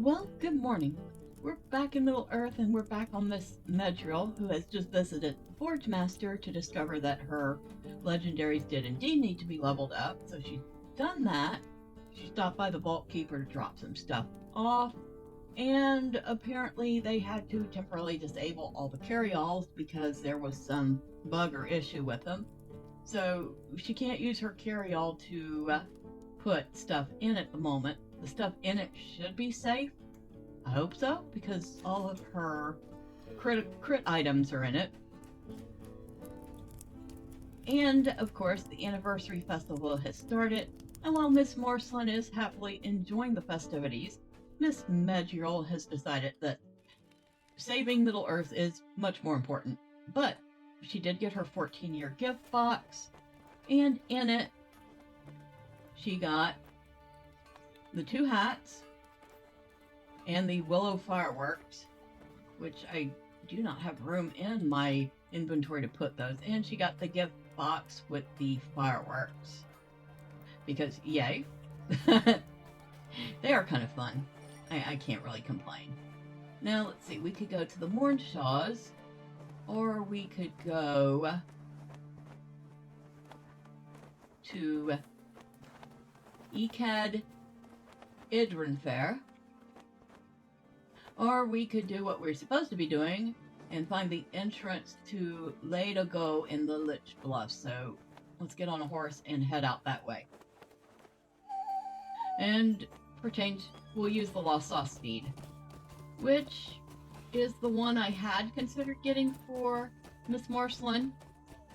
Well, good morning. We're back in Middle Earth and we're back on Miss Medriel, who has just visited the Forge Master to discover that her legendaries did indeed need to be leveled up. So she's done that. She stopped by the Vault Keeper to drop some stuff off, and apparently they had to temporarily disable all the carry-alls because there was some bug or issue with them. So she can't use her carry-all to put stuff in at the moment. The stuff in it should be safe. I hope so, because all of her crit items are in it. And, of course, the anniversary festival has started, and while Miss Morslin is happily enjoying the festivities, Miss Medriel has decided that saving Middle Earth is much more important. But she did get her 14-year gift box, and in it, she got the 2 hats and the willow fireworks, which I do not have room in my inventory to put those. And she got the gift box with the fireworks, because yay. They are kind of fun. I can't really complain. Now let's see, we could go to the Mornshaws, or we could go to Ecad Idrin Fair, or we could do what we're supposed to be doing and find the entrance to Lhaid Ogo in the Lich Bluff. So let's get on a horse and head out that way. And for change, we'll use the Lost Sauce Steed, which is the one I had considered getting for Miss Morslin,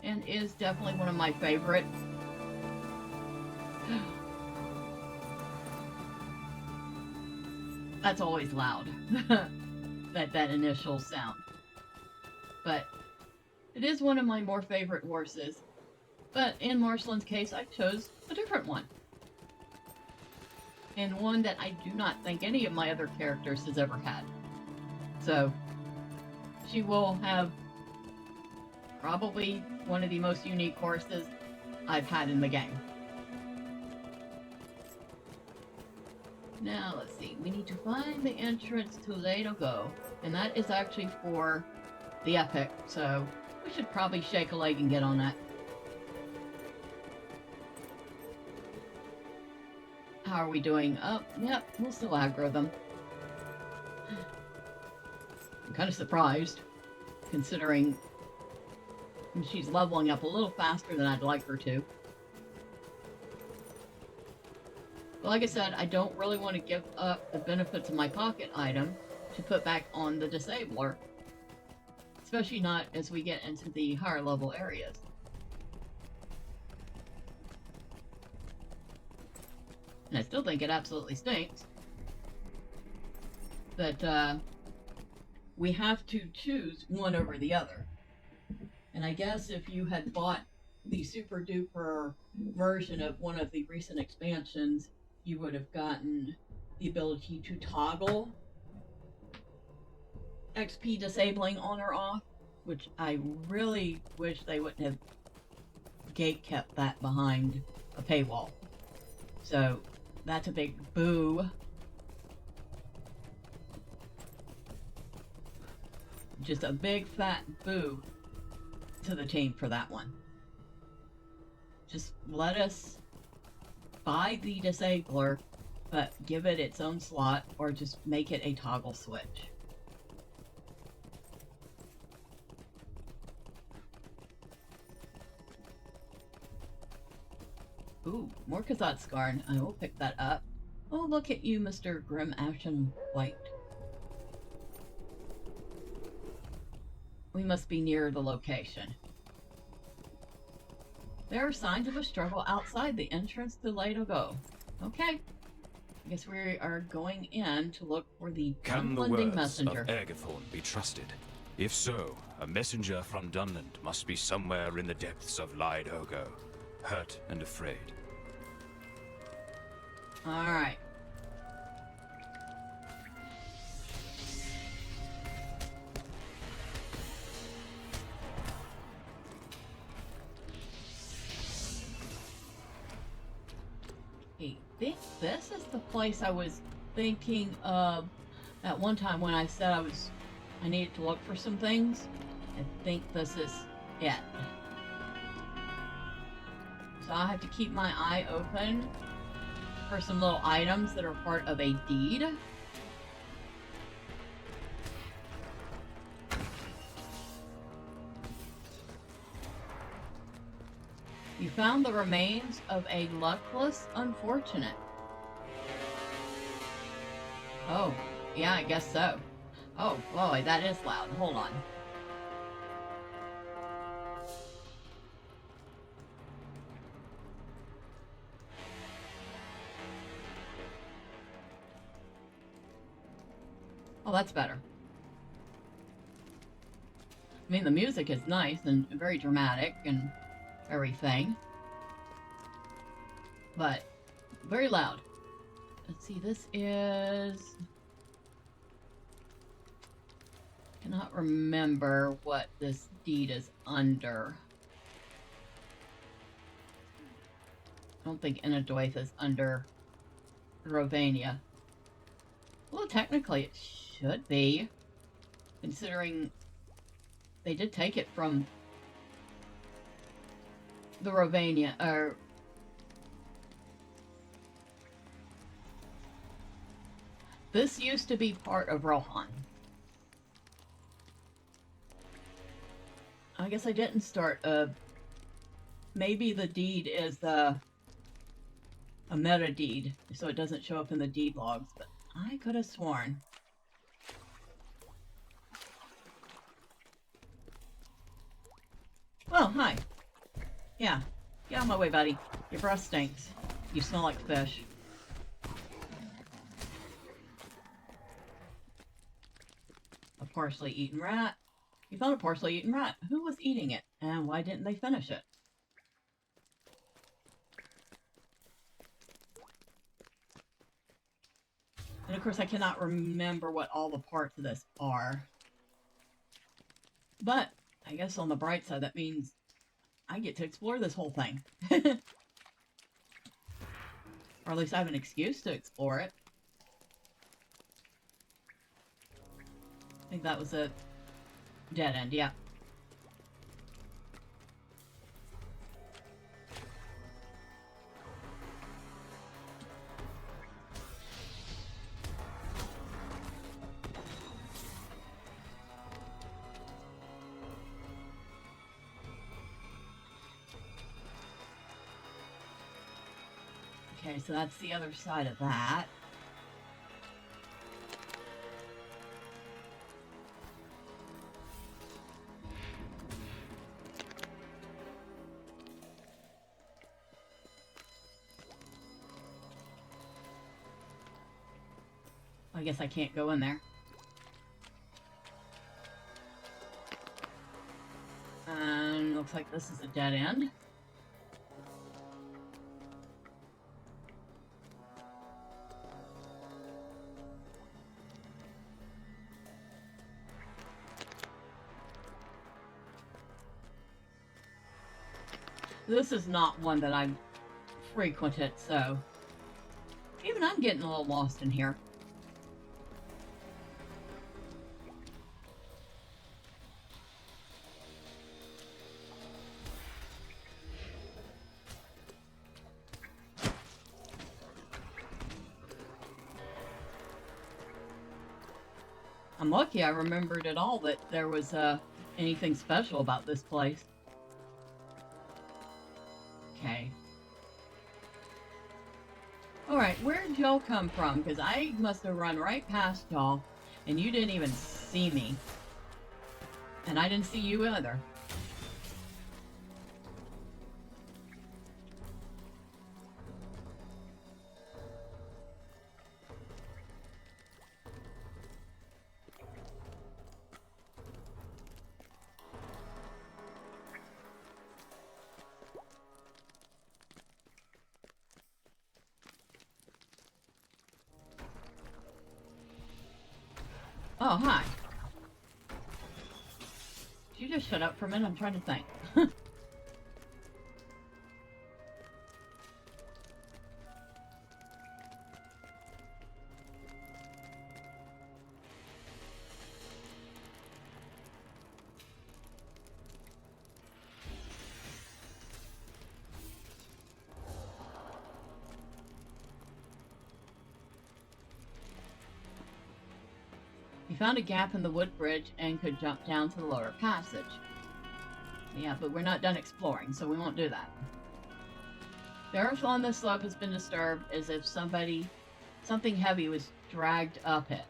and is definitely one of my favorites. That's always loud, that initial sound. But it is one of my more favorite horses. But in Marslin's case, I chose a different one. And one that I do not think any of my other characters has ever had. So she will have probably one of the most unique horses I've had in the game. Now, let's see. We need to find the entrance to Lhaid Ogo, and that is actually for the epic, so we should probably shake a leg and get on that. How are we doing? Oh, yep, we'll still aggro them. I'm kind of surprised, considering she's leveling up a little faster than I'd like her to. But like I said, I don't really want to give up the benefits of my pocket item to put back on the disabler. Especially not as we get into the higher level areas. And I still think it absolutely stinks. But we have to choose one over the other. And I guess if you had bought the super duper version of one of the recent expansions, you would have gotten the ability to toggle XP disabling on or off, which I really wish they wouldn't have gate kept that behind a paywall. So that's a big boo. Just a big fat boo to the team for that one. Just let us buy the disabler, but give it its own slot, or just make it a toggle switch. Ooh, more Kazatskarn. I will pick that up. Oh, look at you, Mr. Grim Ashen White. We must be near the location. There are signs of a struggle outside the entrance to Lhaid Ogo. Okay. I guess we are going in to look for the Can the Dunlending words messenger. of Ergathorn be trusted? If so, a messenger from Dunland must be somewhere in the depths of Lhaid Ogo, hurt and afraid. Alright. I think this is the place I was thinking of at one time when I said I needed to look for some things. I think this is it. So I have to keep my eye open for some little items that are part of a deed. You found the remains of a luckless unfortunate. Oh, yeah, I guess so. Oh, boy, that is loud. Hold on. Oh, that's better. I mean, the music is nice and very dramatic and everything, but very loud. Let's see, this is... I cannot remember what this deed is under. I don't think Inadwaith is under Rovania. Well, technically it should be, considering they did take it from the Rovania, or... This used to be part of Rohan. I guess I didn't start, maybe the deed is, a meta deed, so it doesn't show up in the deed logs, but I could have sworn. Oh, hi. Yeah, get out of my way, buddy. Your breath stinks. You smell like fish. A partially eaten rat. You found a partially eaten rat. Who was eating it, and why didn't they finish it? And of course, I cannot remember what all the parts of this are. But I guess on the bright side, that means I get to explore this whole thing. Or at least I have an excuse to explore it. I think that was a dead end, yeah. Okay, so that's the other side of that. I guess I can't go in there. And looks like this is a dead end. This is not one that I've frequented, so even I'm getting a little lost in here. I'm lucky I remembered at all that there was anything special about this place. Okay. Alright, where'd y'all come from? Because I must have run right past y'all, and you didn't even see me. And I didn't see you either. Oh, hi. Did you just shut up for a minute? I'm trying to think. You found a gap in the wood bridge and could jump down to the lower passage. Yeah, but we're not done exploring, so we won't do that. The earth on this slope has been disturbed as if something heavy was dragged up it.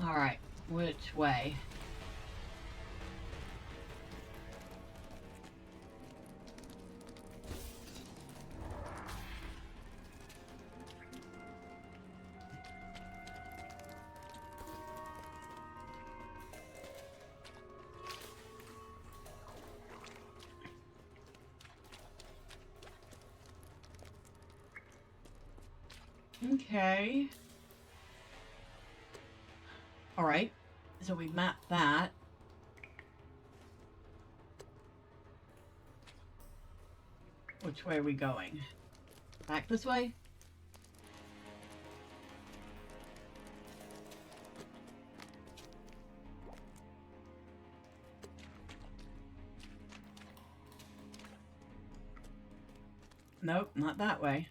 Alright, which way? Okay. Alright, so we mapped that. Which way are we going? Back this way? Nope, not that way.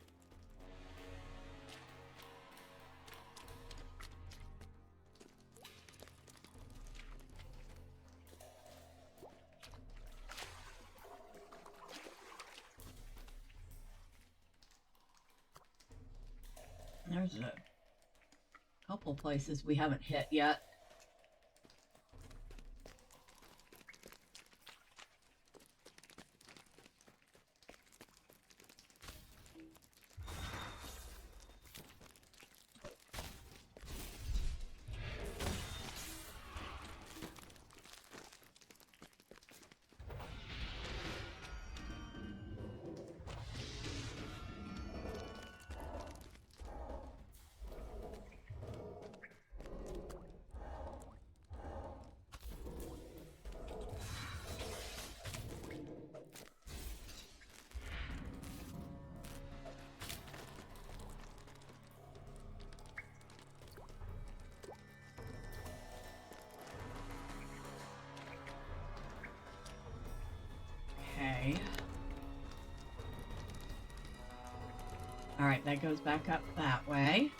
There's a couple places we haven't hit yet. Okay. Alright, that goes back up that way.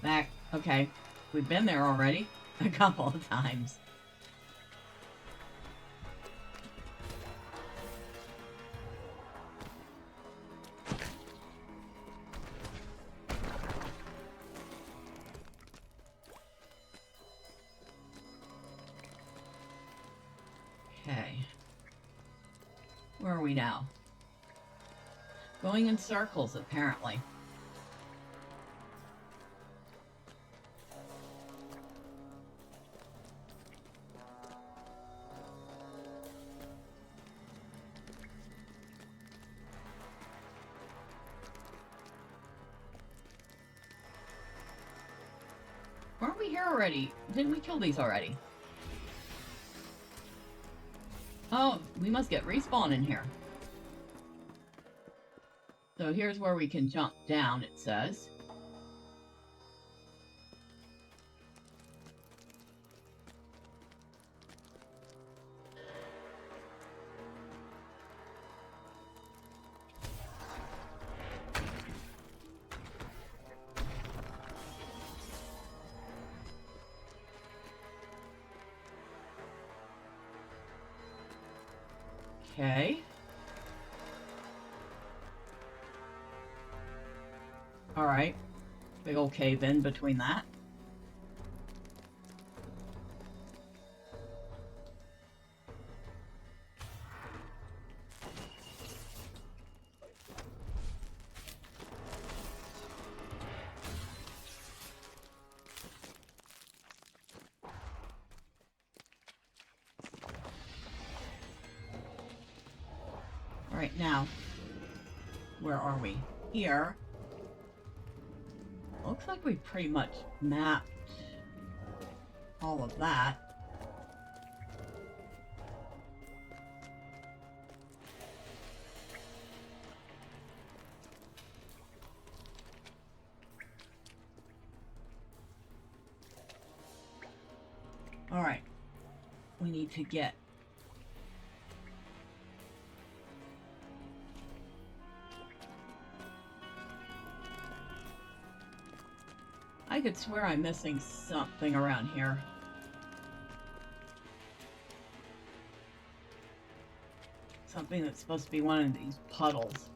Back. Okay. We've been there already. A couple of times. Okay. Where are we now? Going in circles, apparently. Weren't we here already? Didn't we kill these already? Oh, we must get respawn in here. So here's where we can jump down, it says. Okay. Alright. Big old cave in between that. Alright, now. Where are we? Here. Looks like we pretty much mapped all of that. Alright. We need to get... I could swear I'm missing something around here. Something that's supposed to be one of these puddles.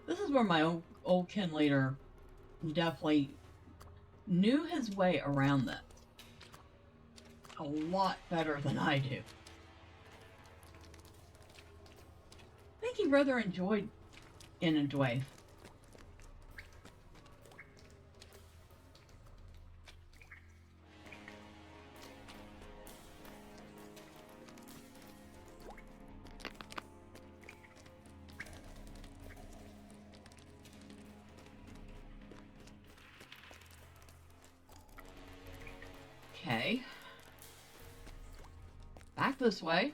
This is where my old kin leader definitely knew his way around this a lot better than I do. I think he rather enjoyed Inandwave. Okay. Back this way.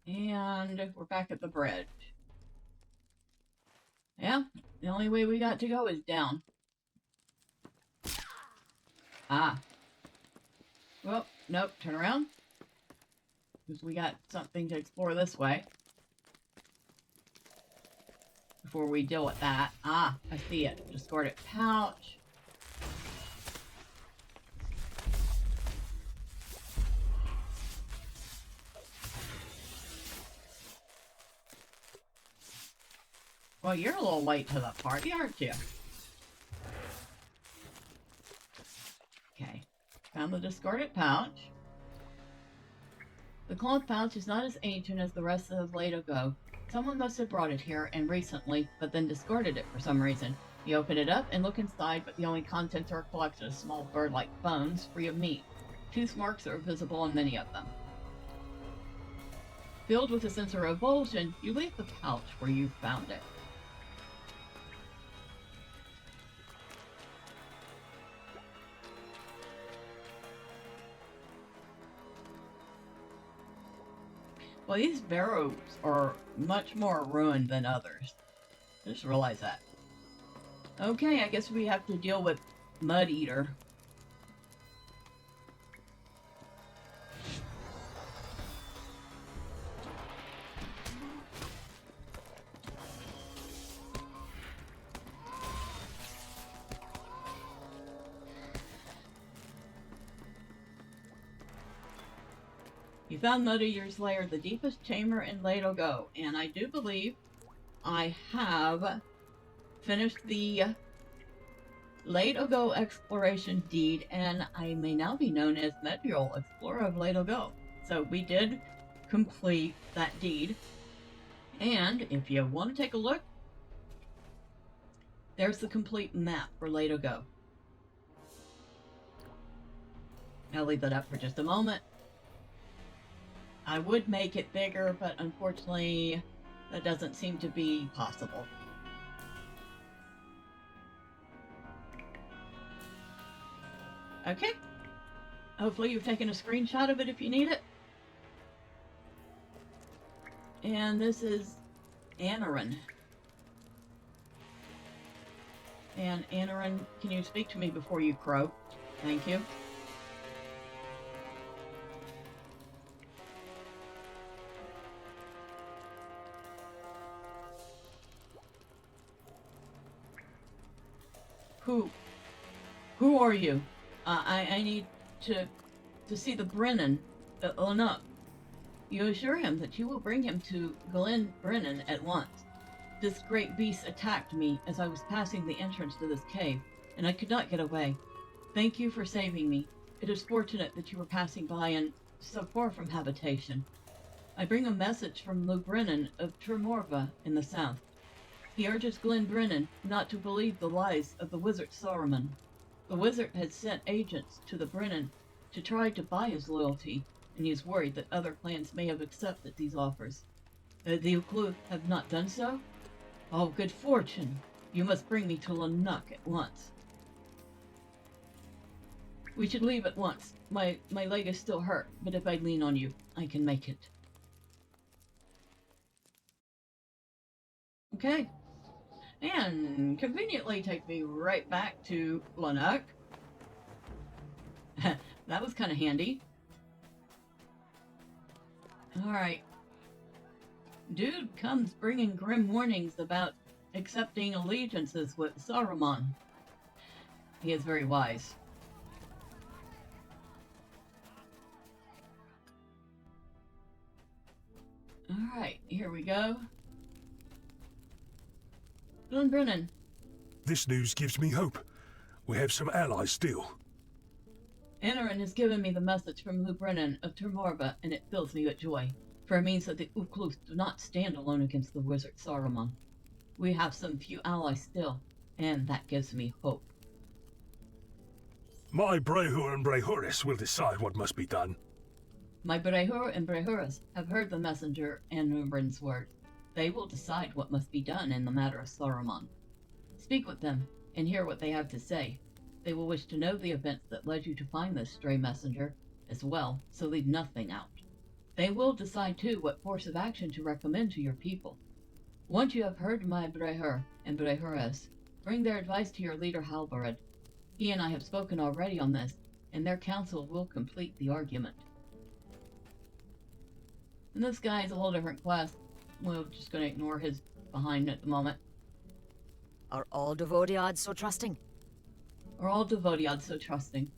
And we're back at the bridge. Yeah, the only way we got to go is down. Ah. Well, nope, turn around. Because we got something to explore this way. Before we deal with that. Ah, I see it. Discarded pouch. Well, you're a little late to the party, aren't you? Okay. Found the discarded pouch. The cloth pouch is not as ancient as the rest of the Lhaid Ogo. Someone must have brought it here, and recently, but then discarded it for some reason. You open it up and look inside, but the only contents are a collection of small bird-like bones, free of meat. Tooth marks are visible on many of them. Filled with a sense of revulsion, you leave the pouch where you found it. Well, these barrows are much more ruined than others. I just realized that. Okay, I guess we have to deal with Mud Eater. You found Mud Eater's lair, the deepest chamber in Lhaid Ogo, and I do believe I have finished the Lhaid Ogo exploration deed, and I may now be known as Medriel, Explorer of Lhaid Ogo. So we did complete that deed, and if you want to take a look, there's the complete map for Lhaid Ogo. I'll leave that up for just a moment. I would make it bigger, but unfortunately, that doesn't seem to be possible. Okay. Hopefully you've taken a screenshot of it if you need it. And this is Anaran. And Anaran, can you speak to me before you croak? Thank you. Who are you? I need to see the Brennan. Enough. You assure him that you will bring him to Glen Brennan at once. This great beast attacked me as I was passing the entrance to this cave. and I could not get away. Thank you for saving me. It is fortunate that you were passing by and so far from habitation. I bring a message from Lou Brennan of Tremorva in the south. He urges Glen Brennan not to believe the lies of the wizard Saruman. The wizard had sent agents to the Brennan to try to buy his loyalty, and he is worried that other clans may have accepted these offers. The Uklu have not done so? Oh, good fortune! You must bring me to Lanuk at once. We should leave at once. My leg is still hurt, but if I lean on you, I can make it. Okay. And conveniently take me right back to Lanuk. That was kind of handy. Alright. Dude comes bringing grim warnings about accepting allegiances with Saruman. He is very wise. Alright, here we go. Glen Brennan. This news gives me hope. We have some allies still. Anarin has given me the message from Lou Brennan of Tremorva, and it fills me with joy, for it means that the Uklus do not stand alone against the wizard Saruman. We have some few allies still, and that gives me hope. My Brehur and Brehuris will decide what must be done. My Brehur and Brehuris have heard the messenger Anarin's word. They will decide what must be done in the matter of Saruman. Speak with them, and hear what they have to say. They will wish to know the events that led you to find this stray messenger, as well, so leave nothing out. They will decide, too, what course of action to recommend to your people. Once you have heard my Brehur and Brehuris, bring their advice to your leader Halbarad. He and I have spoken already on this, and their counsel will complete the argument. And this guy is a whole different class. We're just going to ignore his behind at the moment. Are all Devodiads so trusting? Are all Devodiads so trusting?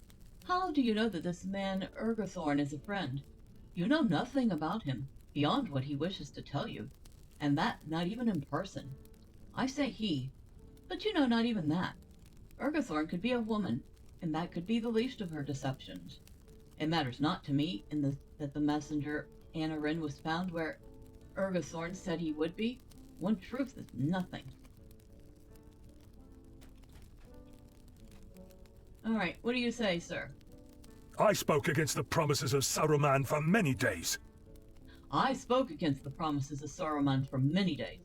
How do you know that this man Urgathorn is a friend? You know nothing about him, beyond what he wishes to tell you. And that not even in person. I say he, but you know not even that. Urgathorn could be a woman, and that could be the least of her deceptions. It matters not to me that the messenger Anarin was found where Urgathorn said he would be. One truth is nothing. Alright, what do you say, sir? I spoke against the promises of Saruman for many days. I spoke against the promises of Saruman for many days.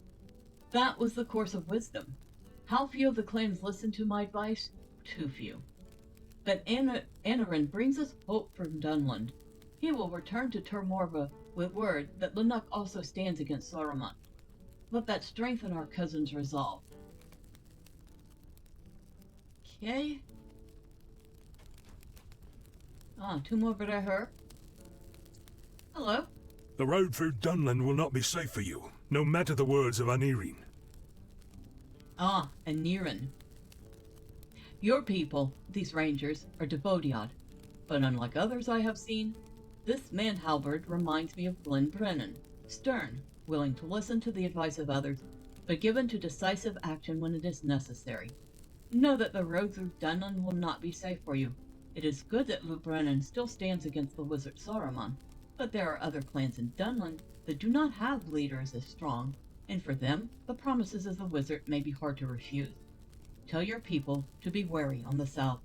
That was the course of wisdom. How few of the clans listened to my advice? Too few. But Anarin brings us hope from Dunland. He will return to Tremorva with word that Lanuk also stands against Saruman. Let that strengthen our cousin's resolve. Okay. Two more Brehur. Hello. The road through Dunland will not be safe for you, no matter the words of Anirin. Anirin. Your people, these rangers, are Devodiad, but unlike others I have seen, this man Halberd reminds me of Glen Brennan, stern, willing to listen to the advice of others, but given to decisive action when it is necessary. Know that the road through Dunland will not be safe for you. It is good that Lou Brennan still stands against the wizard Saruman, but there are other clans in Dunland that do not have leaders as strong, and for them, the promises of the wizard may be hard to refuse. Tell your people to be wary on the south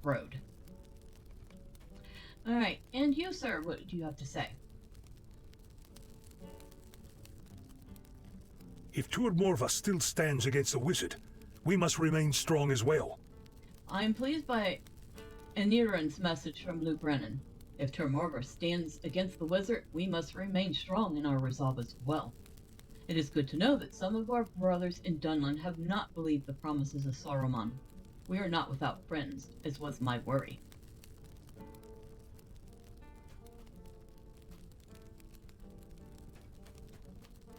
road. Alright, and you, sir, what do you have to say? If Turmorva still stands against the wizard, we must remain strong as well. I am pleased by Anirin's message from Lou Brennan. If Turmorva stands against the wizard, we must remain strong in our resolve as well. It is good to know that some of our brothers in Dunland have not believed the promises of Saruman. We are not without friends, as was my worry.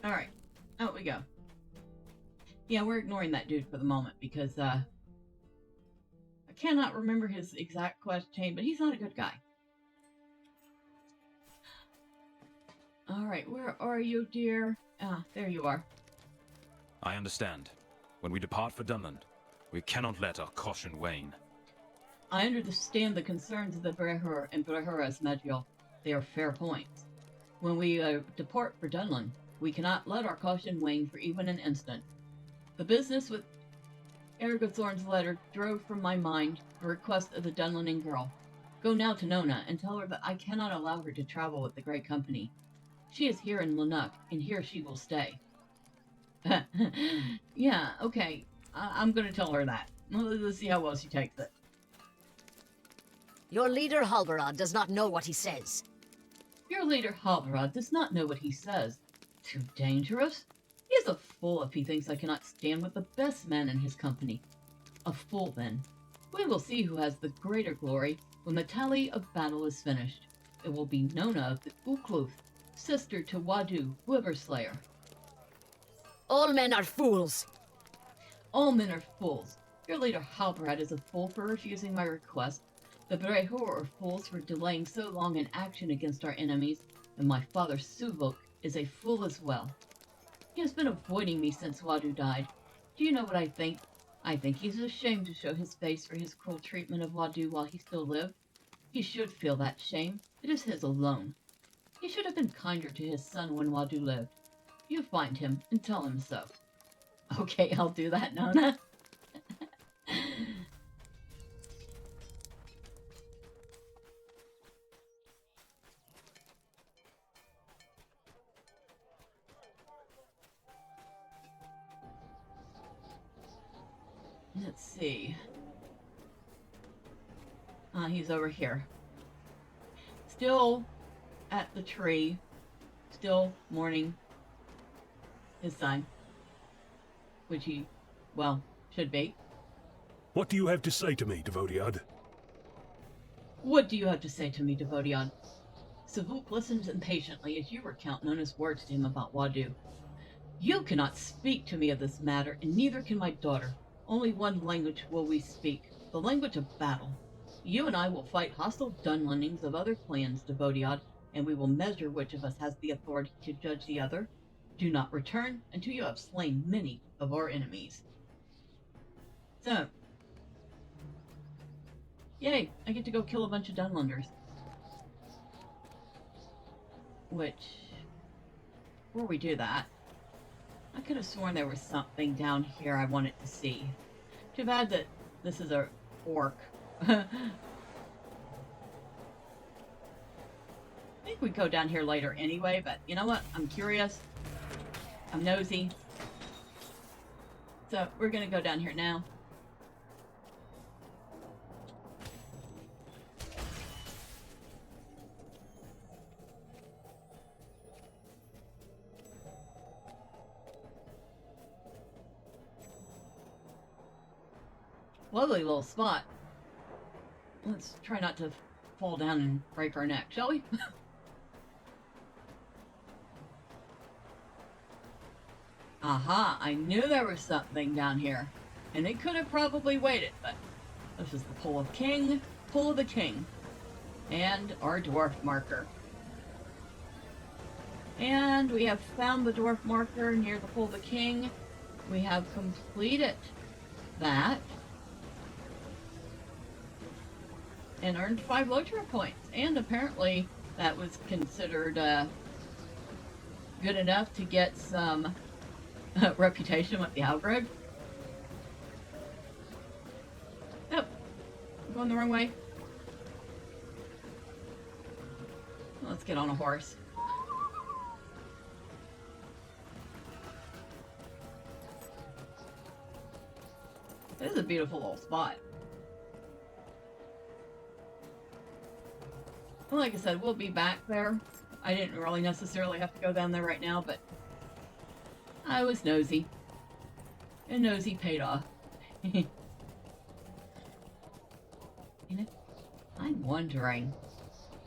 Alright, out we go. Yeah, we're ignoring that dude for the moment because, I cannot remember his exact quest chain, but he's not a good guy. Alright, where are you, dear? There you are. I understand. When we depart for Dunland, We cannot let our caution wane. I understand the concerns of the Brehor and Brehoras, Magiel. They are fair points. When we depart for Dunland, we cannot let our caution wane for even an instant. The business with Ergothorn's letter drove from my mind the request of the Dunlanding girl. Go now to Nona and tell her that I cannot allow her to travel with the Great Company. She is here in Lanuk, and here she will stay. Yeah, okay. I'm going to tell her that. Let's see how well she takes it. Your leader, Halbarad, does not know what he says. Your leader, Halbarad, does not know what he says. Too dangerous? He is a fool if he thinks I cannot stand with the best man in his company. A fool, then. We will see who has the greater glory when the tally of battle is finished. It will be Nona of the Ukluth, sister to Wadu, Wyverslayer. All men are fools. All men are fools. Your leader Halbarad is a fool for refusing my request. The Brehor are fools for delaying so long in action against our enemies, and my father Suvok is a fool as well. He has been avoiding me since Wadu died. Do you know what I think? I think he's ashamed to show his face for his cruel treatment of Wadu while he still lived. He should feel that shame. It is his alone. He should have been kinder to his son when Wadu lived. You find him and tell him so. Okay, I'll do that, Nona. Let's see. He's over here. Still at the tree. Still mourning his son. Which he, well, should be. What do you have to say to me, Devodiad? What do you have to say to me, Devodiad? Savuk listens impatiently as you recount Nona's words to him about Wadu. You cannot speak to me of this matter, and neither can my daughter. Only one language will we speak, the language of battle. You and I will fight hostile Dunlandings of other clans, Devodiad, and we will measure which of us has the authority to judge the other. Do not return until you have slain many of our enemies. So, yay, I get to go kill a bunch of Dunlanders. Which, before we do that, I could have sworn there was something down here I wanted to see. Too bad that this is a orc. I think we'd go down here later anyway, but you know what? I'm curious. I'm nosy. So we're gonna go down here now. Lovely little spot. Let's try not to fall down and break our neck, shall we? Aha, I knew there was something down here. And it could have probably waited, but this is the Pool of the King. And our dwarf marker. And we have found the dwarf marker near the Pool of the King. We have completed that. And earned 5 LOTRO points. And apparently that was considered good enough to get some reputation with the Algreg. Yep. I'm going the wrong way. Let's get on a horse. This is a beautiful little spot. Well, like I said, we'll be back there. I didn't really necessarily have to go down there right now, but I was nosy. And nosy paid off. You know, I'm wondering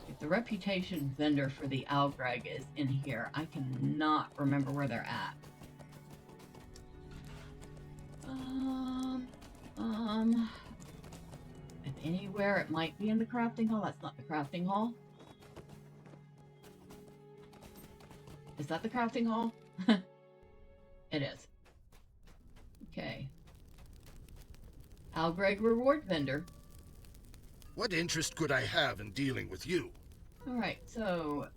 if the reputation vendor for the Algreg is in here. I cannot remember where they're at. If anywhere, it might be in the crafting hall. That's not the crafting hall. Is that the crafting hall? It is. Okay. Algreg reward vendor. What interest could I have in dealing with you? Alright, so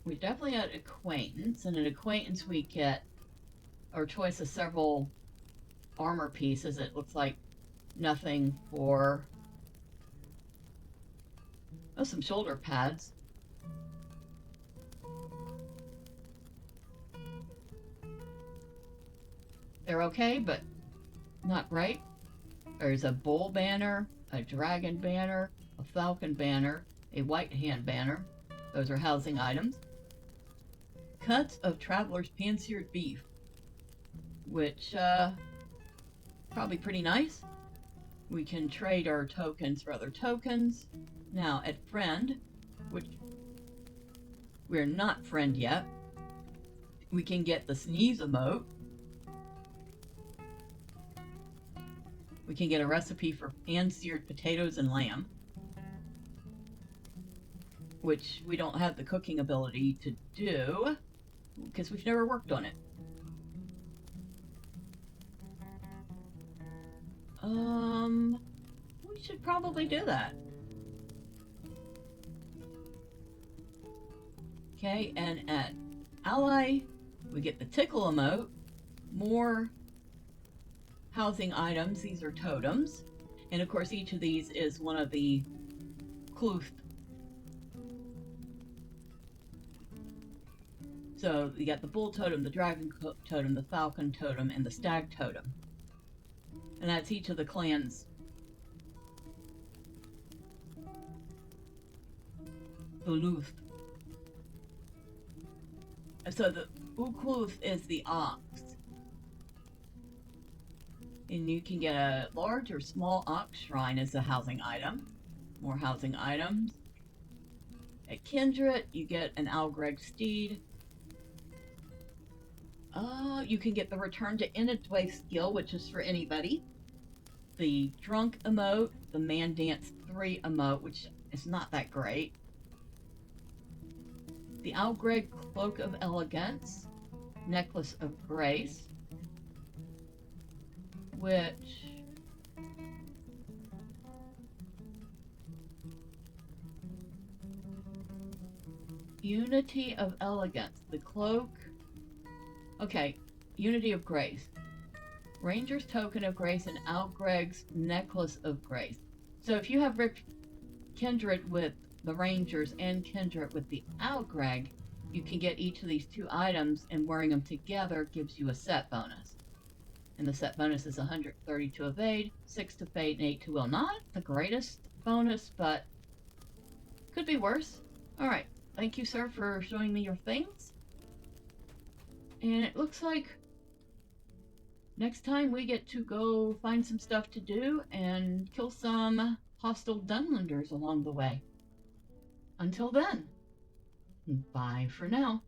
we definitely had acquaintance, and an acquaintance we get our choice of several armor pieces. It looks like nothing for some shoulder pads. They're okay, but not right. There's a bull banner, a dragon banner, a falcon banner, a white hand banner. Those are housing items. Cuts of traveler's pan-seared beef, which probably pretty nice. We can trade our tokens for other tokens. Now at friend, which we're not friend yet, we can get the sneeze emote. We can get a recipe for pan-seared potatoes and lamb, which we don't have the cooking ability to do because we've never worked on it. We should probably do that. Okay, and at ally, we get the tickle emote, more housing items. These are totems, and of course each of these is one of the Kluth. So you got the bull totem, the dragon totem, the falcon totem, and the stag totem, and that's each of the clans. The Luth. So the Ukluth is the ox. And you can get a large or small ox shrine as a housing item. More housing items. At Kindred, you get an Algreg steed. You can get the Return to Inadway skill, which is for anybody. The Drunk emote, the Man Dance 3 emote, which is not that great. The Algreg Cloak of Elegance, Necklace of Grace, which Unity of Elegance, the cloak. Okay, Unity of Grace. Ranger's Token of Grace and Algreg's Necklace of Grace. So if you have Kindred with the Rangers and Kindred with the Algreg, you can get each of these two items, and wearing them together gives you a set bonus. And the set bonus is 130 to evade, 6 to fade, and 8 to will. Not the greatest bonus, but could be worse. Alright, thank you, sir, for showing me your things. And it looks like next time we get to go find some stuff to do and kill some hostile Dunlanders along the way. Until then, bye for now.